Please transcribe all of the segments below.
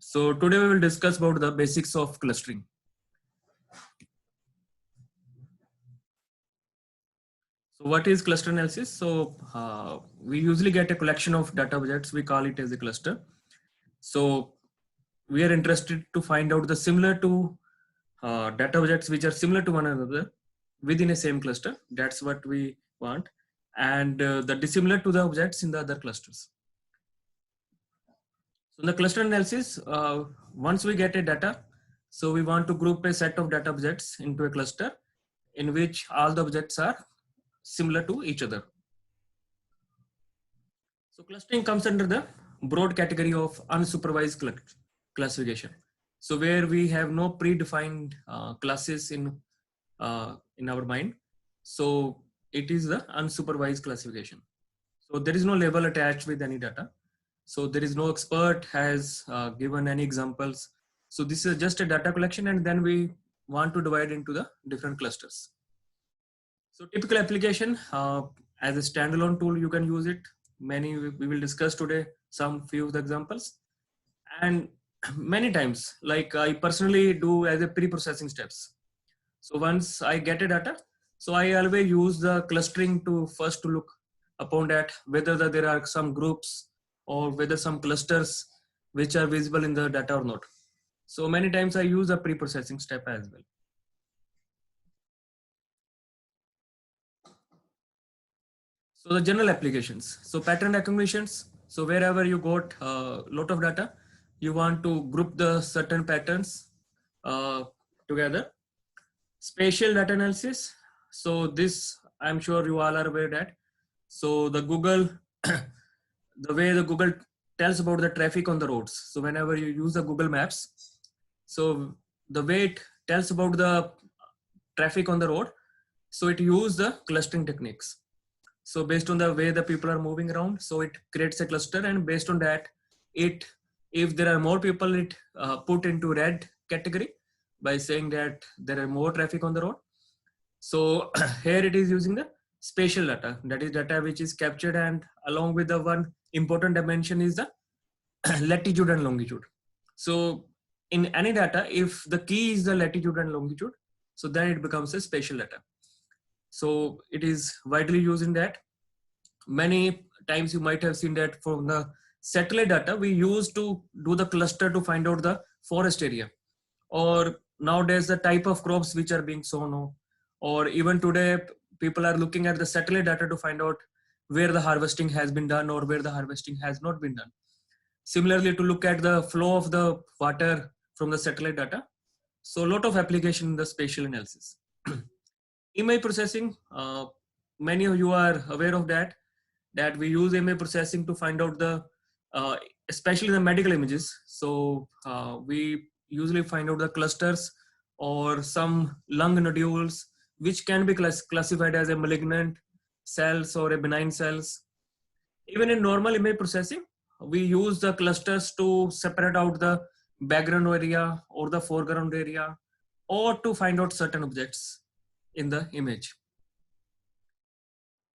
So today we will discuss about the basics of clustering. So what is cluster analysis? So we usually get a collection of data objects. We call it as a cluster. So we are interested to find out the similar to data objects which are similar to one another within a same cluster. That's what we want. And the dissimilar to the objects in the other clusters. So in the cluster analysis, once we get a data, so we want to group a set of data objects into a cluster in which all the objects are similar to each other. So clustering comes under the broad category of unsupervised classification. So where we have no predefined classes in our mind. So it is the unsupervised classification. So there is no label attached with any data. So there is no expert has given any examples. So this is just a data collection, and then we want to divide into the different clusters. So typical application as a standalone tool, you can use it. Many we will discuss today some few of the examples, and many times like I personally do as a pre-processing steps. So once I get a data, so I always use the clustering to first to look upon that whether there are some groups or whether some clusters which are visible in the data or not. So many times I use a pre-processing step as well. So the general applications. So pattern accumulations. So wherever you got a lot of data, you want to group the certain patterns together. Spatial data analysis. So this, I'm sure you all are aware that. So the Google, the way the Google tells about the traffic on the roads. So whenever you use the Google Maps, so the way it tells about the traffic on the road, so it uses the clustering techniques. So based on the way the people are moving around, so it creates a cluster, and based on that, if there are more people, it put into red category by saying that there are more traffic on the road. So here it is using the spatial data, that is data which is captured, and along with the one important dimension is the latitude and longitude. So in any data, if the key is the latitude and longitude, so then it becomes a spatial data. So it is widely used in that. Many times you might have seen that from the satellite data, we used to do the cluster to find out the forest area, or nowadays the type of crops which are being sown, or even today people are looking at the satellite data to find out where the harvesting has been done or where the harvesting has not been done. Similarly, to look at the flow of the water from the satellite data. So a lot of application in the spatial analysis. Image processing, many of you are aware of that we use image processing to find out the, especially the medical images. So we usually find out the clusters or some lung nodules, which can be classified as a malignant cells or a benign cells. Even in normal image processing, we use the clusters to separate out the background area or the foreground area, or to find out certain objects in the image.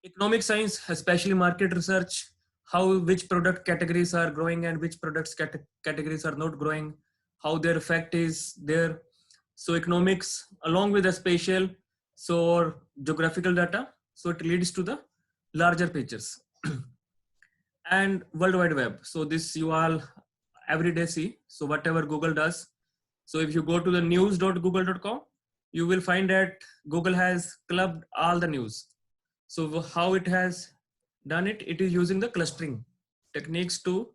Economic science, especially market research, which product categories are growing and which products categories are not growing, how their effect is there. So economics along with the spatial, so geographical data, so it leads to the larger pictures. And World Wide Web. So this you all every day see. So whatever Google does. So if you go to the news.google.com, you will find that Google has clubbed all the news. So how it has done it, it is using the clustering techniques to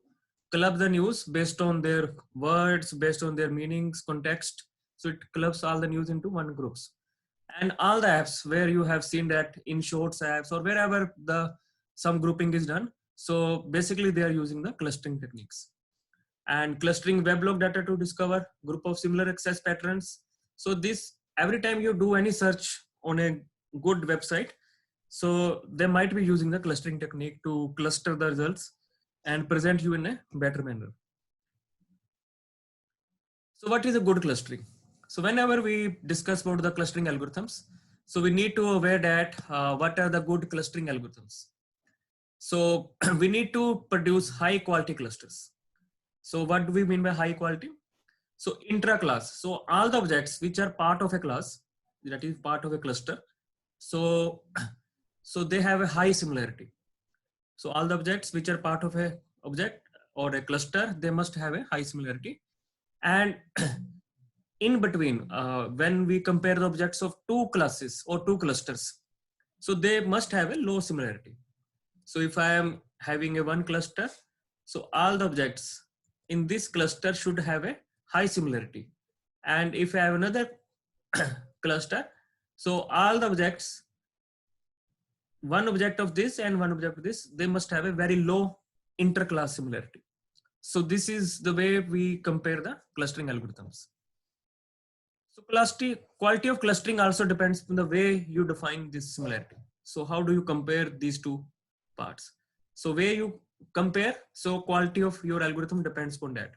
club the news based on their words, based on their meanings, context. So it clubs all the news into one groups. And all the apps where you have seen that in Shorts apps or wherever some grouping is done. So basically they are using the clustering techniques. And clustering weblog data to discover group of similar access patterns. So this, every time you do any search on a good website, so they might be using the clustering technique to cluster the results and present you in a better manner. So what is a good clustering? So whenever we discuss about the clustering algorithms, so we need to aware that what are the good clustering algorithms. So we need to produce high quality clusters. So what do we mean by high quality? So intra-class. So all the objects which are part of a class, that is part of a cluster. So, so they have a high similarity. So all the objects which are part of a object or a cluster, they must have a high similarity. And in between, when we compare the objects of two classes or two clusters, so they must have a low similarity. So if I am having a one cluster, so all the objects in this cluster should have a high similarity. And if I have another cluster, so all the objects, one object of this and one object of this, they must have a very low interclass similarity. So this is the way we compare the clustering algorithms. So quality of clustering also depends on the way you define this similarity. So how do you compare these two parts? So way you compare, so quality of your algorithm depends on that.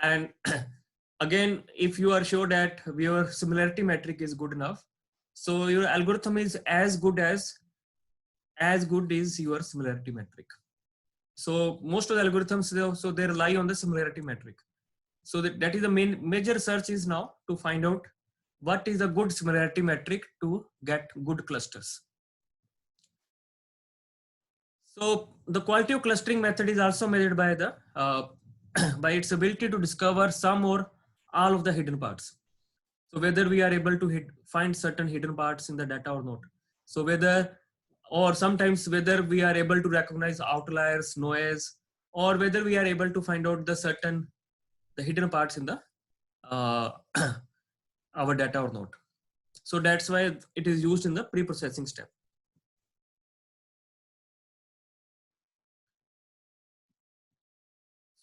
And again, if you are sure that your similarity metric is good enough, so your algorithm is as good is your similarity metric. So most of the algorithms, so they rely on the similarity metric. So that is the major search is now to find out what is a good similarity metric to get good clusters. So the quality of clustering method is also measured by the by its ability to discover some or all of the hidden parts. So whether we are able to find certain hidden parts in the data or not. So whether, or sometimes whether we are able to recognize outliers, noise, or whether we are able to find out the hidden parts in the our data or not. So that's why it is used in the pre-processing step.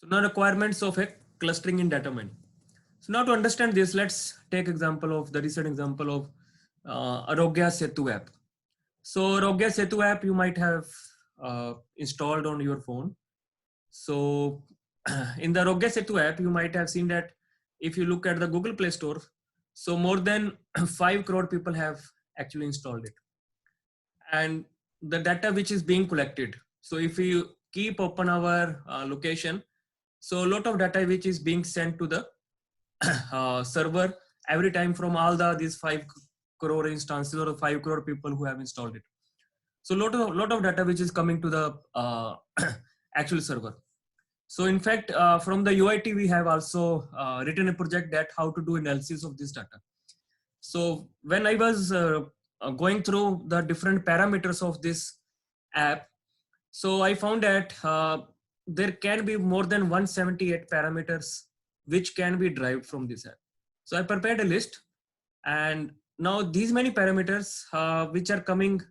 So now requirements of a clustering in data mining. So now to understand this, let's take example of the recent example of Arogya Setu app. So Arogya Setu app you might have installed on your phone. So in the Arogya Setu app, you might have seen that if you look at the Google Play Store, so more than 5 crore people have actually installed it. And the data which is being collected. So if we keep open our location, so a lot of data which is being sent to the server every time from all these 5 crore instances or 5 crore people who have installed it. So lot of data which is coming to the actual server. So in fact, from the UIT, we have also written a project that how to do analysis of this data. So when I was going through the different parameters of this app, so I found that there can be more than 178 parameters which can be derived from this app. So I prepared a list, and now these many parameters which are coming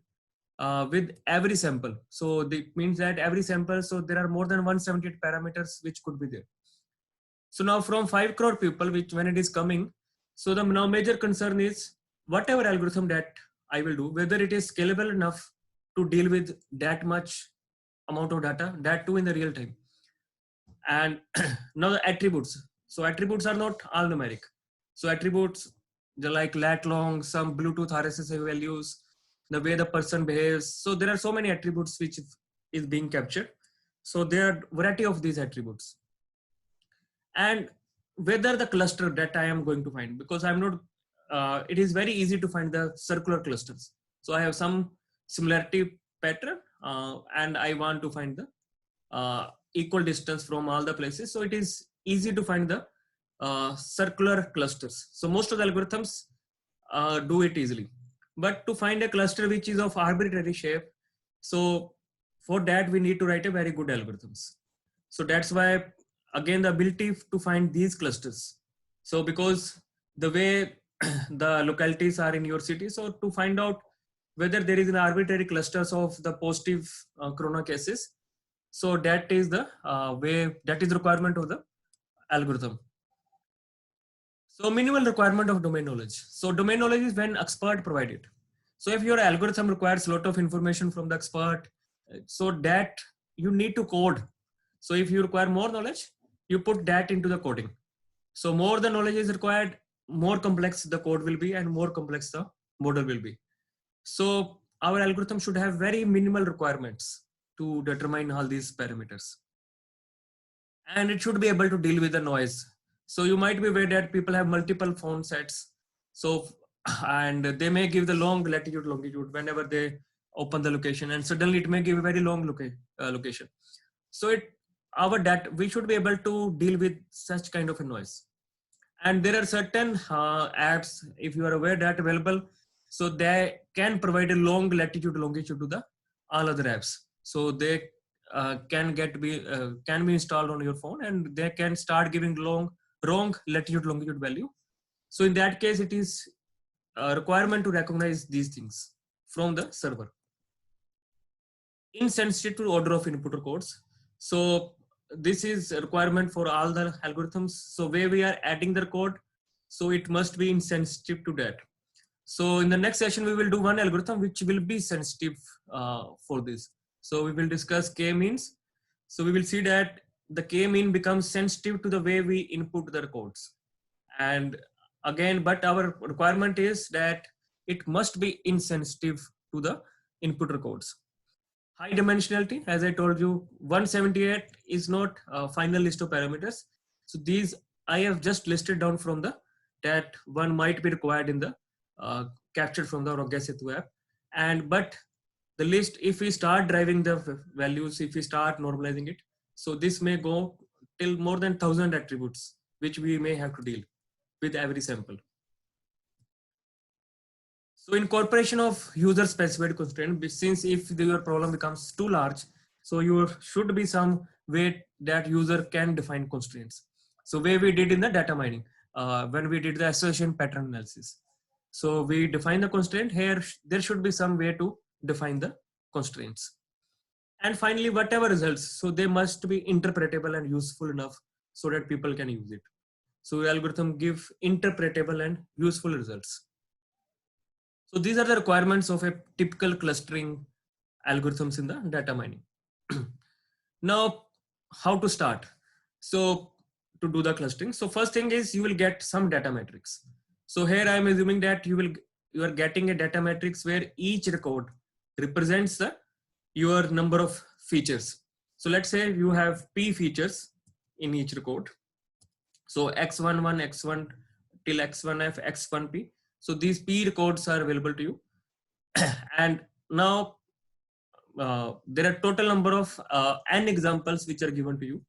with every sample. So that means that every sample, so there are more than 178 parameters which could be there. So now from 5 crore people, which when it is coming, so the now major concern is whatever algorithm that I will do, whether it is scalable enough to deal with that much amount of data, that too in the real time. And now the attributes. So attributes are not all numeric. So attributes, like lat long, some Bluetooth RSS values, the way the person behaves. So there are so many attributes which is being captured. So there are variety of these attributes. And whether the cluster that I am going to find, because I'm not, it is very easy to find the circular clusters. So I have some similarity pattern and I want to find the equal distance from all the places. So it is easy to find the circular clusters. So most of the algorithms do it easily. But to find a cluster which is of arbitrary shape, so for that we need to write a very good algorithms. So that's why again the ability to find these clusters. So because the way the localities are in your city, so to find out whether there is an arbitrary clusters of the positive corona cases, so that is the way, that is the requirement of the algorithm. So minimal requirement of domain knowledge. So domain knowledge is when expert provide it. So if your algorithm requires a lot of information from the expert, so that you need to code. So if you require more knowledge, you put that into the coding. So more the knowledge is required, more complex the code will be and more complex the model will be. So our algorithm should have very minimal requirements to determine all these parameters. and it should be able to deal with the noise. So you might be aware that people have multiple phone sets. So, and they may give the long latitude, longitude whenever they open the location, and suddenly it may give a very long location. So our data, we should be able to deal with such kind of a noise. And there are certain apps, if you are aware, that available, so they can provide a long latitude, longitude to the all other apps. So they can be installed on your phone, and they can start giving wrong latitude, longitude value. So in that case, it is a requirement to recognize these things from the server. Insensitive to order of input codes. So this is a requirement for all the algorithms. So where we are adding the code, so it must be insensitive to that. So in the next session, we will do one algorithm which will be sensitive for this. So we will discuss k-means. So we will see that the k-mean becomes sensitive to the way we input the codes. And again, but our requirement is that it must be insensitive to the input codes. High dimensionality, as I told you, 178 is not a final list of parameters. So these I have just listed down from the that one might be required in the captured from the Aarogya Setu app. And but the list, if we start driving the values, if we start normalizing it, so this may go till more than 1,000 attributes, which we may have to deal with every sample. So incorporation of user specified constraint, since if your problem becomes too large, so you should be some way that user can define constraints. So way we did in the data mining, when we did the association pattern analysis. So we define the constraint here, there should be some way to define the constraints. And finally, whatever results, so they must be interpretable and useful enough so that people can use it. So the algorithm give interpretable and useful results. So these are the requirements of a typical clustering algorithms in the data mining. Now, how to start? So to do the clustering. So first thing is you will get some data matrix. So here I am assuming that you are getting a data matrix where each record represents your number of features. So let's say you have P features in each record. So X11, X1 till X1F, X1P. So these P records are available to you. And now there are total number of n examples which are given to you.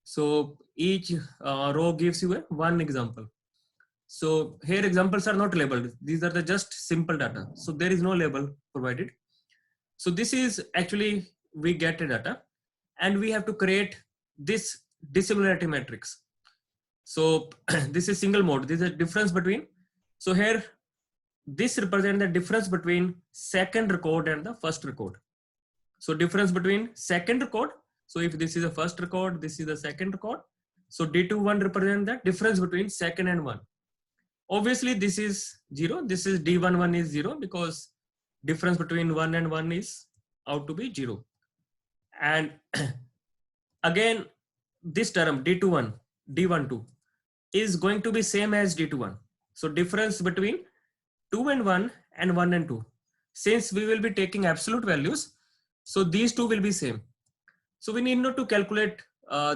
So each row gives you one example. So here examples are not labeled. These are the just simple data. So there is no label provided. So this is actually, we get a data and we have to create this dissimilarity matrix. So this is single mode. This is a difference between, so here this represents the difference between second record and the first record. So difference between second record. So if this is the first record, this is the second record. So D21 represents the difference between second and one. Obviously this is 0. This is D11 is 0 because difference between 1 and 1 is out to be 0. And again, this term D21, D12 is going to be same as D21. So difference between 2 and 1 and 1 and 2. Since we will be taking absolute values, so these two will be same. So we need not to calculate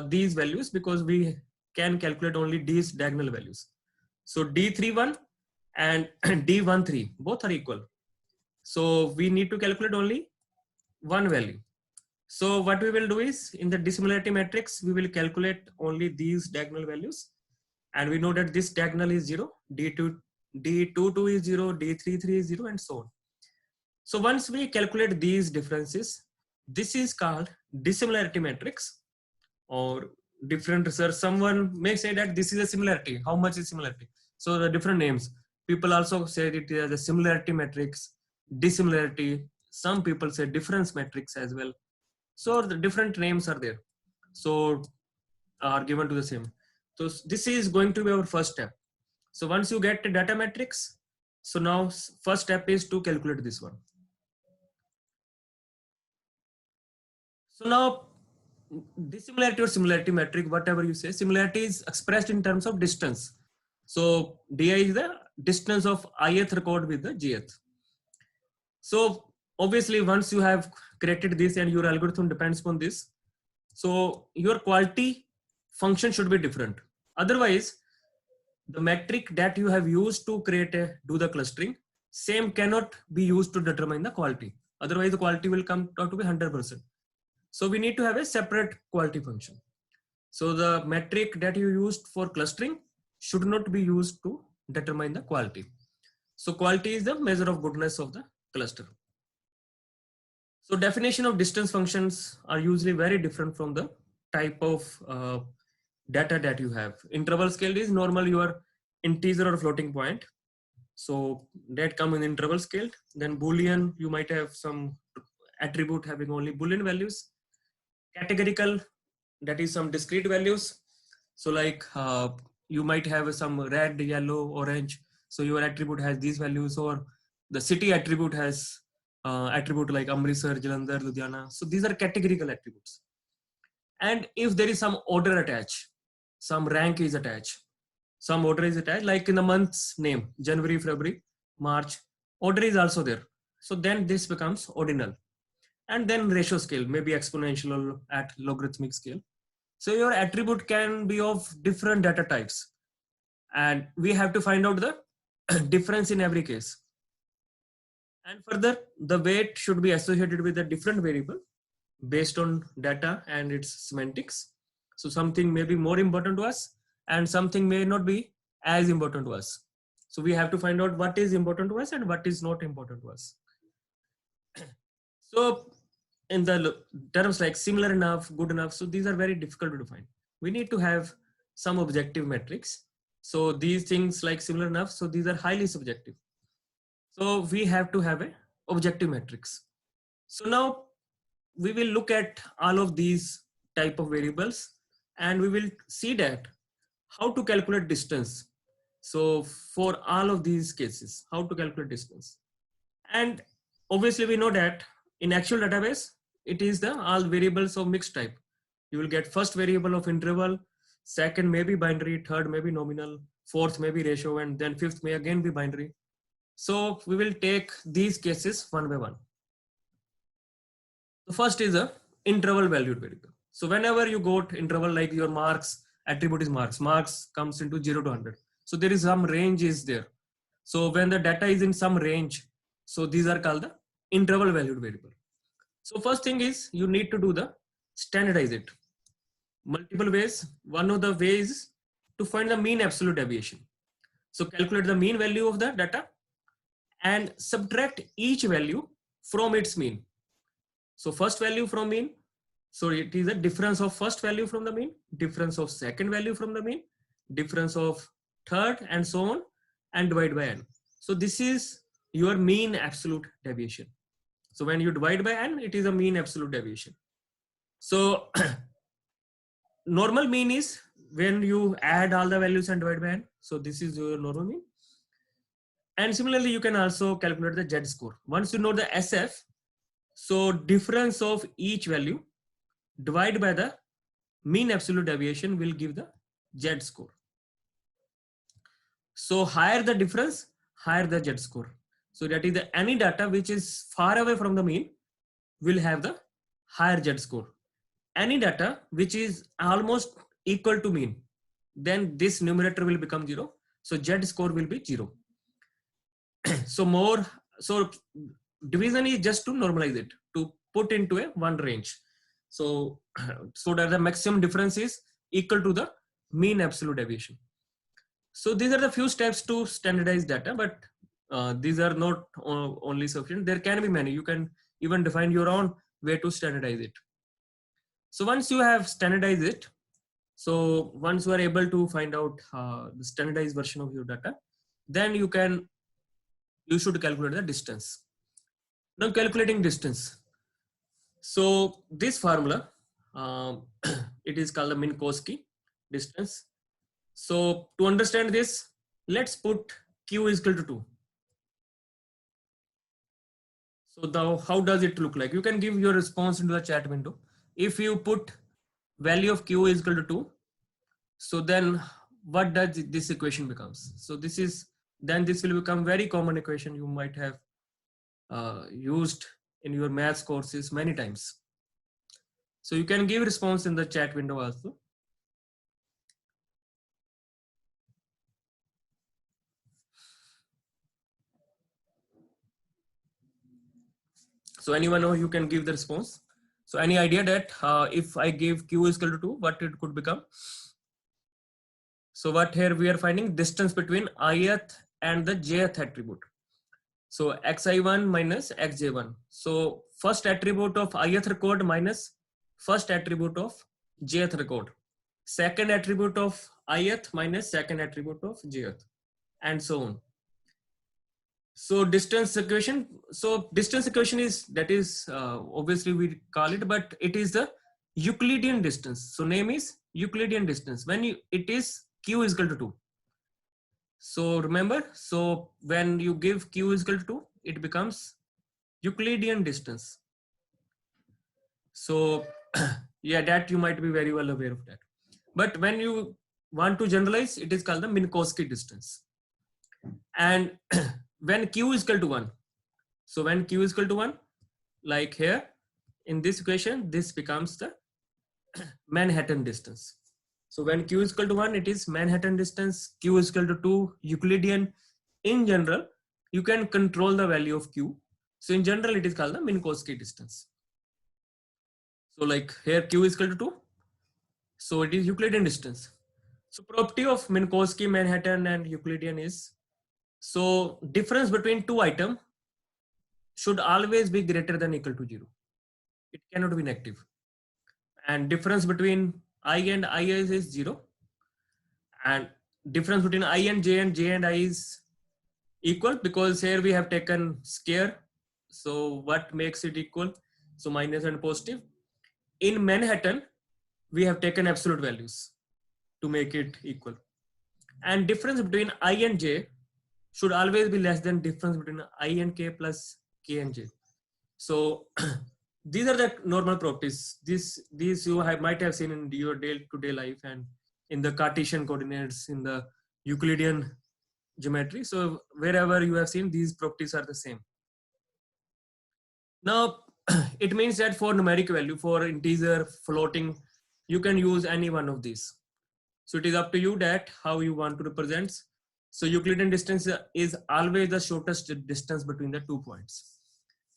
these values because we can calculate only these diagonal values. So D31 and D13 both are equal. So we need to calculate only one value. So what we will do is in the dissimilarity matrix, we will calculate only these diagonal values. And we know that this diagonal is 0, D22 is 0, D33 is 0, and so on. So once we calculate these differences, this is called dissimilarity matrix or different research. Someone may say that this is a similarity. How much is similarity? So the different names. People also say it as a similarity matrix, dissimilarity. Some people say difference matrix as well. So the different names are there. So are given to the same. So this is going to be our first step. So once you get the data matrix, so now first step is to calculate this one. So now dissimilarity or similarity metric, whatever you say, similarity is expressed in terms of distance. So di is the distance of ith record with the jth. So obviously once you have created this and your algorithm depends on this, so your quality function should be different. Otherwise, the metric that you have used to do the clustering, same cannot be used to determine the quality. Otherwise, the quality will come out to be 100%. So we need to have a separate quality function. So the metric that you used for clustering should not be used to determine the quality. So quality is the measure of goodness of the cluster. So definition of distance functions are usually very different from the type of data that you have. Interval scale is normal your integer or floating point. So that come in interval scale. Then Boolean, you might have some attribute having only Boolean values. Categorical, that is some discrete values. So like you might have some red, yellow, orange. So your attribute has these values, or the city attribute has attribute like Amritsar, Jalandhar, Ludhiana. So these are categorical attributes. And if there is some order attached, some rank is attached, some order is attached, like in the month's name, January, February, March, order is also there. So then this becomes ordinal. And then ratio scale, maybe exponential or at logarithmic scale. So your attribute can be of different data types. And we have to find out the difference in every case. And further, the weight should be associated with a different variable based on data and its semantics. So something may be more important to us and something may not be as important to us. So we have to find out what is important to us and what is not important to us. So in the terms like similar enough, good enough, so these are very difficult to define. We need to have some objective metrics. So these things like similar enough, so these are highly subjective. So we have to have a objective metrics. So now we will look at all of these type of variables and we will see that how to calculate distance. So for all of these cases, how to calculate distance. And obviously we know that in actual database, it is the all variables of mixed type. You will get first variable of interval, second may be binary, third may be nominal, fourth may be ratio, and then fifth may again be binary. So we will take these cases one by one. The first is a interval valued variable. So whenever you got interval, like your marks, attribute is marks comes into 0 to 100. So there is some range is there. So when the data is in some range, so these are called the interval valued variable. So first thing is you need to do the standardize it. Multiple ways. One of the ways to find the mean absolute deviation. So calculate the mean value of the data and subtract each value from its mean. So first value from mean. So it is a difference of first value from the mean, difference of second value from the mean, difference of third, and so on, and divide by n. So this is your mean absolute deviation. So when you divide by n, it is a mean absolute deviation. So normal mean is when you add all the values and divide by n. So this is your normal mean. And similarly, you can also calculate the Z score. Once you know the SF, so difference of each value divided by the mean absolute deviation will give the Z score. So higher the difference, higher the Z score. So that is the any data which is far away from the mean will have the higher Z score. Any data which is almost equal to mean, then this numerator will become 0. So Z score will be 0. So division is just to normalize it, to put into a one range. So that the maximum difference is equal to the mean absolute deviation. So these are the few steps to standardize data, but these are not only sufficient. There can be many. You can even define your own way to standardize it. So once you have standardized it, so once you are able to find out the standardized version of your data, then you should calculate the distance. Now calculating distance. So this formula, it is called the Minkowski distance. So to understand this, let's put Q is equal to 2. So how does it look like? You can give your response into the chat window. If you put value of Q is equal to 2, so then what does this equation becomes? So this will become very common equation you might have used in your maths courses many times. So you can give response in the chat window also. So anyone know, you can give the response. So any idea that if I give q is equal to 2, what it could become? So what here we are finding distance between ith and the jth attribute. So xi1 minus xj1. So first attribute of ith record minus first attribute of jth record. Second attribute of ith minus second attribute of jth, and so on. So distance equation. So distance equation is, that is obviously we call it, but it is the Euclidean distance. So name is Euclidean distance when it is q is equal to 2. So remember, so when you give q is equal to 2, it becomes Euclidean distance. So yeah, that you might be very well aware of that. But when you want to generalize, it is called the Minkowski distance. And when q is equal to 1, so when q is equal to 1, like here in this equation, this becomes the Manhattan distance. So when q is equal to 1, it is Manhattan distance. Q is equal to 2, Euclidean. In general, you can control the value of q. So in general, it is called the Minkowski distance. So like here q is equal to 2, so it is Euclidean distance. So property of Minkowski, Manhattan and Euclidean is, so difference between two items should always be greater than equal to 0. It cannot be negative. And difference between I and I is 0. And difference between I and j and I is equal, because here we have taken square. So what makes it equal? So minus and positive. In Manhattan, we have taken absolute values to make it equal. And difference between I and j should always be less than difference between I and k plus k and j. So these are the normal properties. These you might have seen in your day-to-day life and in the Cartesian coordinates, in the Euclidean geometry. So wherever you have seen, these properties are the same. Now it means that for numeric value, for integer, floating, you can use any one of these. So it is up to you that how you want to represent. So Euclidean distance is always the shortest distance between the 2 points.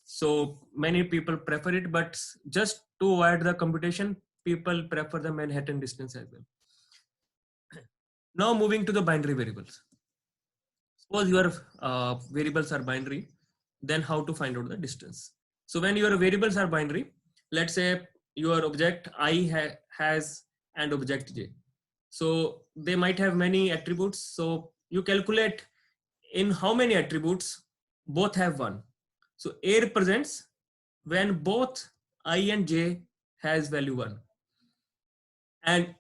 So many people prefer it, but just to avoid the computation, people prefer the Manhattan distance as well. Now moving to the binary variables. Suppose your variables are binary, then how to find out the distance? So when your variables are binary, let's say your object I has and object j. So they might have many attributes. So you calculate in how many attributes both have 1. So A represents when both I and j has value 1. And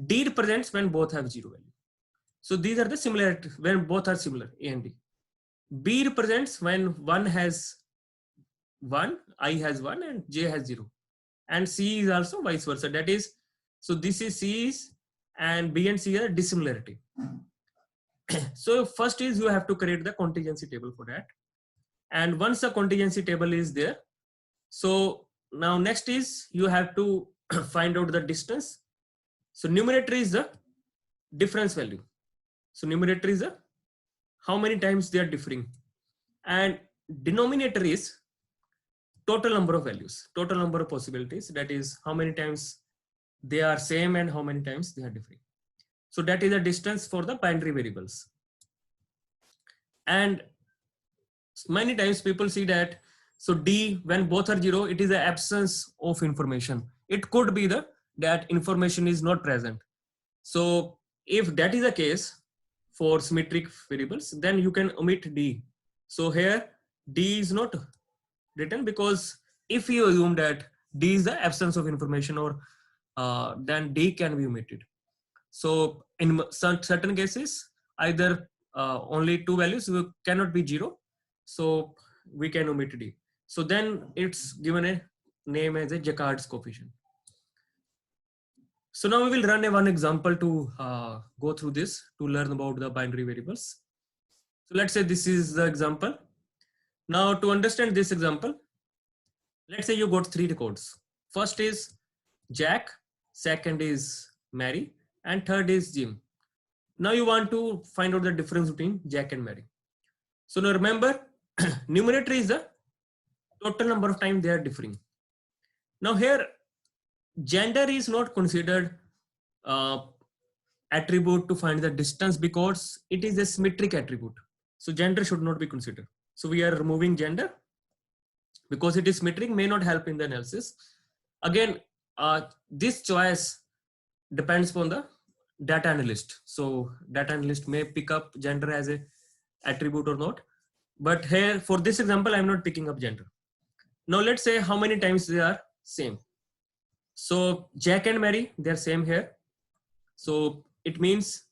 D represents when both have 0 value. So these are the similar, when both are similar, A and D. B represents when one has 1, I has 1 and j has 0. And C is also vice versa. That is, so this is C is, and B and C are dissimilarity. So first is you have to create the contingency table for that. And once the contingency table is there, so now next is you have to find out the distance. So numerator is the difference value. So numerator is the how many times they are differing. And denominator is total number of values, total number of possibilities. That is how many times they are same and how many times they are differing. So that is the distance for the binary variables. And many times people see that, so D, when both are 0, it is the absence of information. It could be that information is not present. So if that is the case for symmetric variables, then you can omit D. So here D is not written, because if you assume that D is the absence of information, or then D can be omitted. So in certain cases, either only 2 values cannot be 0. So we can omit D. So then it's given a name as a Jacquard's coefficient. So now we will run one example to go through this to learn about the binary variables. So let's say this is the example. Now to understand this example, let's say you got 3 records. First is Jack, second is Mary, and third is Jim. Now you want to find out the difference between Jack and Mary. So now remember, numerator is the total number of time they are differing. Now here, gender is not considered attribute to find the distance because it is a symmetric attribute. So gender should not be considered. So we are removing gender because it is symmetric, may not help in the analysis. Again, this choice depends upon the data analyst. So data analyst may pick up gender as a attribute or not. But here for this example, I'm not picking up gender. Now let's say how many times they are same. So Jack and Mary, they're same here. So it means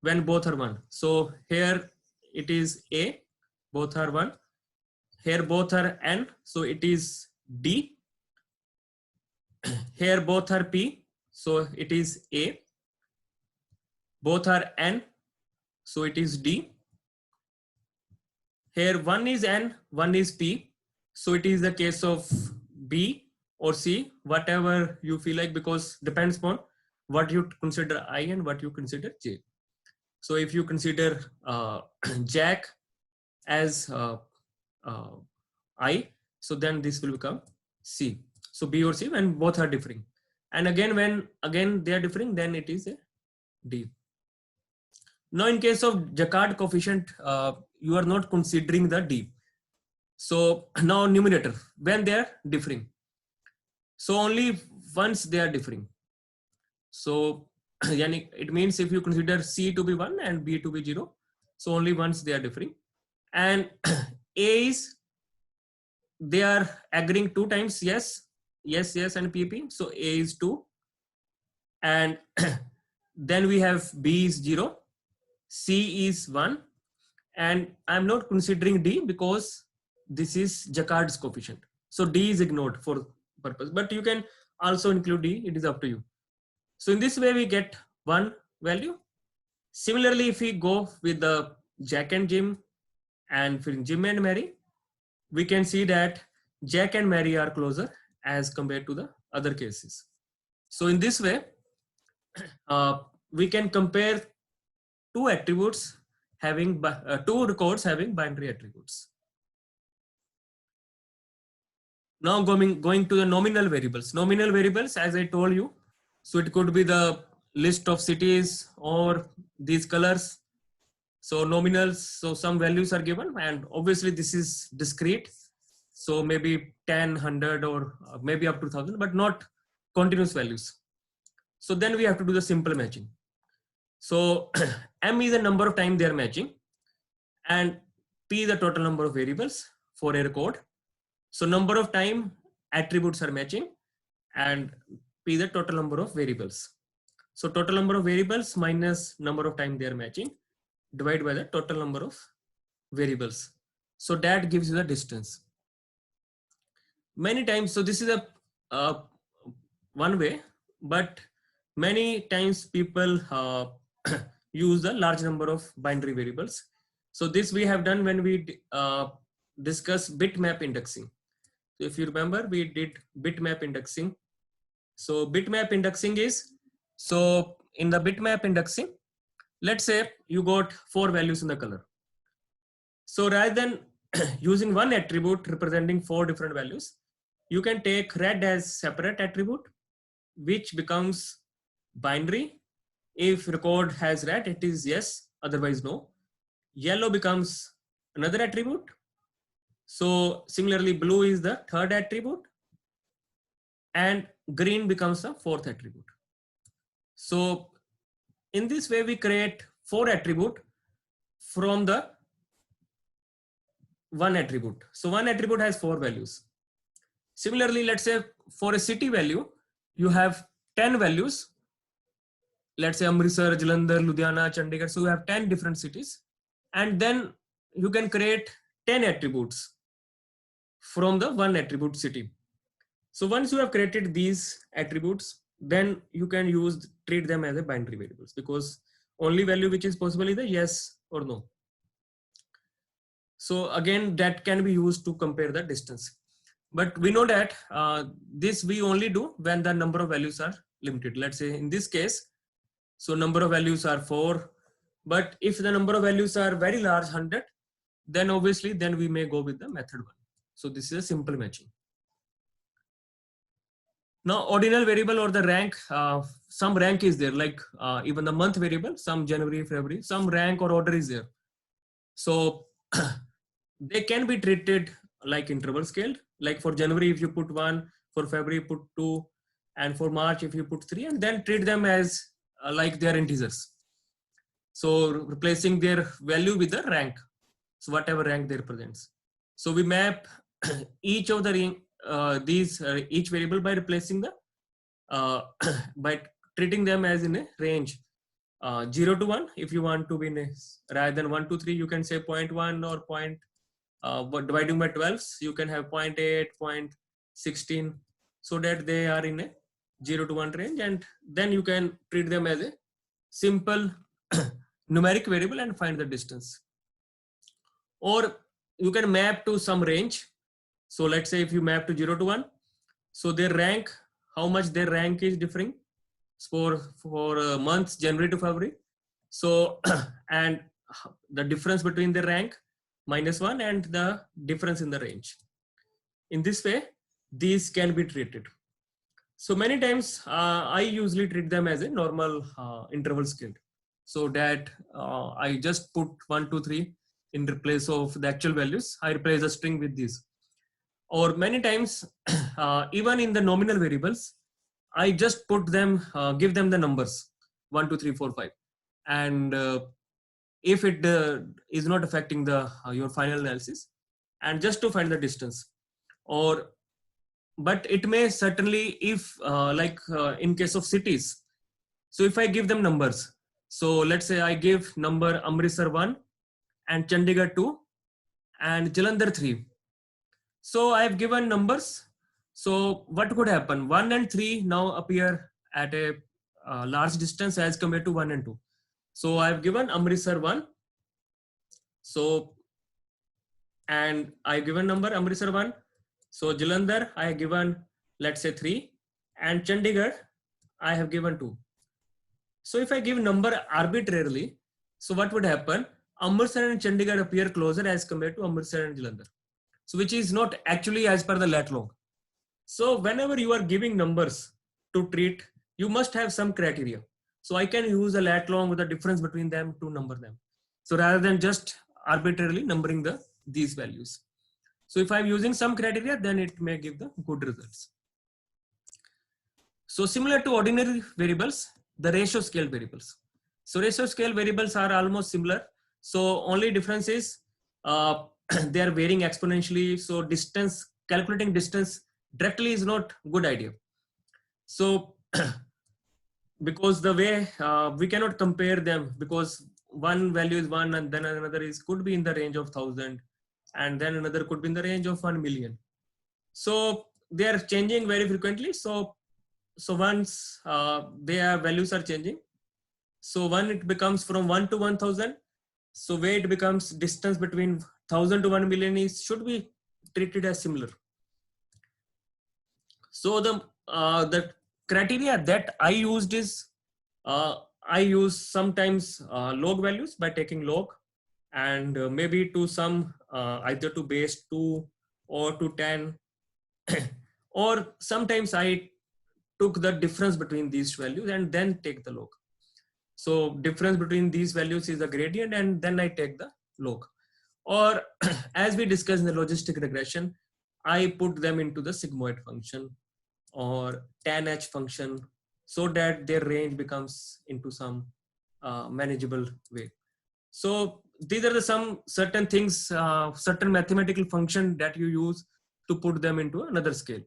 when both are 1. So here it is A, both are 1. Here both are N, so it is D. Here both are P, so it is A. Both are N, so it is D. Here one is N, one is P, so it is the case of B or C, whatever you feel like, because depends on what you consider I and what you consider J. So if you consider Jack as I, so then this will become C. So B or C when both are differing. And again, when they are differing, then it is a D. Now in case of Jaccard coefficient, you are not considering the D. So now numerator, when they are differing. So only once they are differing. So it means if you consider C to be 1 and B to be 0, so only once they are differing. And A is, they are agreeing 2 times yes, and PP. So A is 2. And then we have B is 0, C is 1. And I'm not considering D because this is Jaccard's coefficient. So D is ignored for purpose, but you can also include D, it is up to you. So in this way we get one value. Similarly, if we go with the Jack and Jim and Jim and Mary, we can see that Jack and Mary are closer as compared to the other cases. So in this way, we can compare two attributes having two records having binary attributes. Now going to the nominal variables. Nominal variables, as I told you, so it could be the list of cities or these colors. So nominals, so some values are given, and obviously this is discrete. So maybe 10, 100, or maybe up to 1000, but not continuous values. So then we have to do the simple matching. So M is the number of times they are matching, and P is the total number of variables for a record. So number of time attributes are matching, and P is the total number of variables. So total number of variables minus number of time they are matching, divided by the total number of variables. So that gives you the distance. Many times, so this is a one way, but many times people use the large number of binary variables. So this we have done when we discuss bitmap indexing. So if you remember, we did bitmap indexing. So bitmap indexing is, so in the bitmap indexing, let's say you got 4 values in the color. So rather than using one attribute representing 4 different values, you can take red as separate attribute, which becomes binary. If record has red, it is yes, otherwise no. Yellow becomes another attribute. So similarly, blue is the third attribute, and green becomes the 4th attribute. So in this way, we create 4 attribute from the one attribute. So one attribute has 4 values. Similarly, let's say for a city value, you have 10 values. Let's say Amritsar, Jalandhar, Ludhiana, Chandigarh. So you have 10 different cities, and then you can create 10 attributes from the one attribute city. So once you have created these attributes, then you can treat them as a binary variables, because only value which is possible is the yes or no. So again, that can be used to compare the distance. But we know that this we only do when the number of values are limited. Let's say in this case, so number of values are 4. But if the number of values are very large, 100, then obviously then we may go with the method 1. So this is a simple matching. Now ordinal variable or the rank, some rank is there, like even the month variable, some January, February, some rank or order is there. So they can be treated like interval scaled. Like for January, if you put 1, for February put 2, and for March if you put 3, and then treat them as like they are integers. So replacing their value with the rank. So whatever rank they represents. So we map each of the each variable by replacing the by treating them as in a range 0 to 1. If you want to be in a, rather than 1 to 3, you can say 0.1 or point. But dividing by 12s, you can have 0.8, 0.16, so that they are in a 0 to 1 range, and then you can treat them as a simple numeric variable and find the distance. Or you can map to some range. So let's say if you map to 0 to 1, so their rank, how much their rank is differing for months January to February. So and the difference between the rank -1 and the difference in the range. In this way, these can be treated. So many times I usually treat them as a normal interval scale, so that I just put 1, 2, 3 in place of the actual values. I replace a string with these. Or many times, even in the nominal variables, I just put them, give them the numbers 1, 2, 3, 4, 5, and if it is not affecting the your final analysis, and just to find the distance. Or but it may certainly, if in case of cities, so if I give them numbers, so let's say I give number Amritsar 1 and Chandigarh 2 and Jalandhar 3. So I have given numbers. So what could happen? 1 and 3 now appear at a large distance as compared to 1 and 2. So I have given Amritsar 1. So, and I have given number Amritsar 1. So Jalandhar I have given, let's say 3, and Chandigarh I have given 2. So if I give number arbitrarily, so what would happen? Amritsar and Chandigarh appear closer as compared to Amritsar and Jalandhar. So which is not actually as per the lat long. So whenever you are giving numbers to treat, you must have some criteria. So I can use a lat long with the difference between them to number them. So rather than just arbitrarily numbering these values. So if I'm using some criteria, then it may give the good results. So similar to ordinary variables, the ratio scale variables. So ratio scale variables are almost similar. So only difference is they are varying exponentially. So distance, calculating distance directly is not good idea. So because the way we cannot compare them, because one value is 1 and then another is could be in the range of 1,000, and then another could be in the range of 1 million. So they are changing very frequently. So once their values are changing, so when it becomes from 1 to 1,000, so where it becomes distance between 1,000 to 1 million is should be treated as similar. So the criteria that I used is I use sometimes log values by taking log, and maybe to some either to base 2 or to 10, or sometimes I took the difference between these values and then take the log. So difference between these values is a gradient, and then I take the log. Or as we discussed in the logistic regression, I put them into the sigmoid function or tan h function, so that their range becomes into some manageable way. So these are some certain things, certain mathematical function that you use to put them into another scale.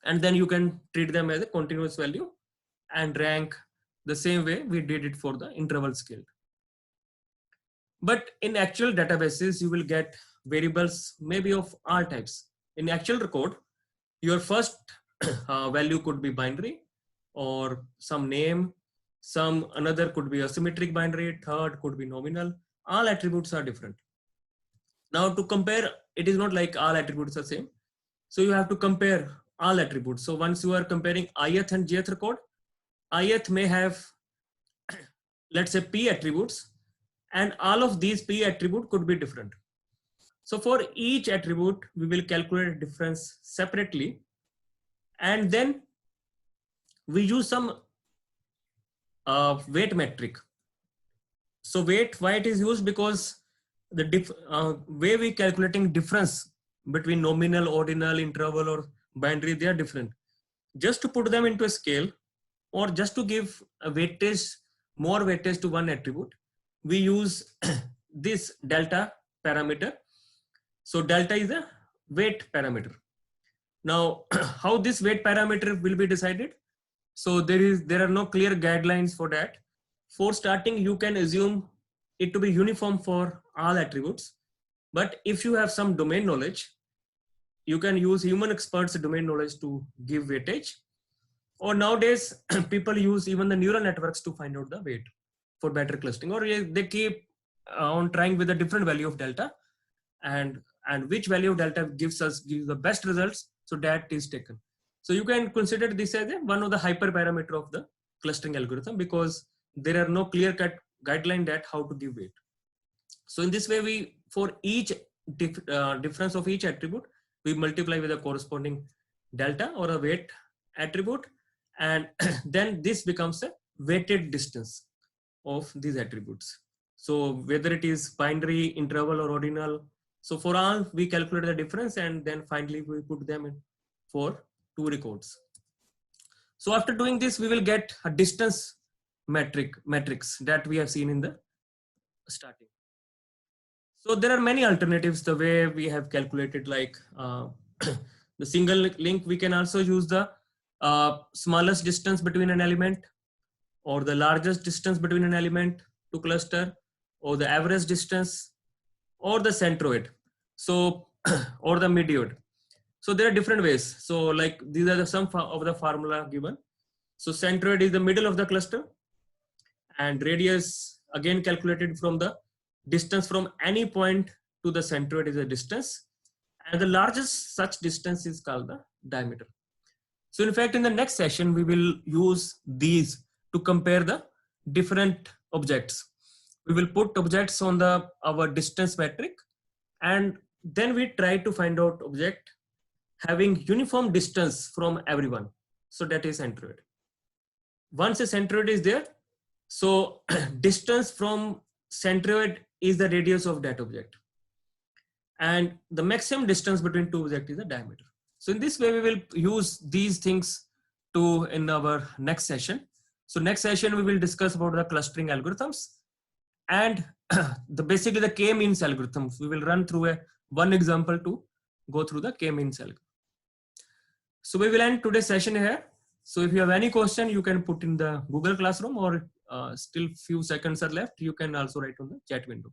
And then you can treat them as a continuous value and rank the same way we did it for the interval scale. But in actual databases, you will get variables maybe of all types. In actual record, your first value could be binary or some name, some another could be a symmetric binary, third could be nominal. All attributes are different. Now to compare, it is not like all attributes are same. So you have to compare all attributes. So once you are comparing ith and jth record, ith may have, let's say, p attributes, and all of these p attribute could be different. So for each attribute, we will calculate difference separately, and then we use some weight metric. So weight, why it is used? Because the way we calculating difference between nominal, ordinal, interval, or binary, they are different. Just to put them into a scale, or just to give a weightage, more weightage to one attribute, we use this delta parameter. So delta is a weight parameter. Now, how this weight parameter will be decided? So there are no clear guidelines for that. For starting, you can assume it to be uniform for all attributes. But if you have some domain knowledge, you can use human experts' domain knowledge to give weightage. Or nowadays, people use even the neural networks to find out the weight for better clustering. Or they keep on trying with a different value of delta, and which value of delta gives the best results. So that is taken. So you can consider this as one of the hyperparameter of the clustering algorithm, because there are no clear-cut guideline that how to give weight. So in this way, we for each difference of each attribute, we multiply with a corresponding delta or a weight attribute, and then this becomes a weighted distance of these attributes. So whether it is binary, interval, or ordinal, so for all we calculate the difference, and then finally we put them in for two records. So after doing this, we will get a distance matrix that we have seen in the starting. So there are many alternatives the way we have calculated, like the single link. We can also use the smallest distance between an element, or the largest distance between an element to cluster, or the average distance, or the centroid, so or the midioid. So there are different ways. So like these are some of the formula given. So centroid is the middle of the cluster, and radius again calculated from the distance from any point to the centroid is a distance, and the largest such distance is called the diameter. So in fact, in the next session, we will use these to compare the different objects. We will put objects on our distance metric, and then we try to find out object having uniform distance from everyone. So that is centroid. Once a centroid is there, so distance from centroid is the radius of that object, and the maximum distance between two objects is the diameter. So in this way, we will use these things to in our next session. So next session, we will discuss about the clustering algorithms, and basically the k-means algorithms. We will run through one example to go through the k-means algorithm. So we will end today's session here. So if you have any question, you can put in the Google Classroom, or still few seconds are left, you can also write on the chat window.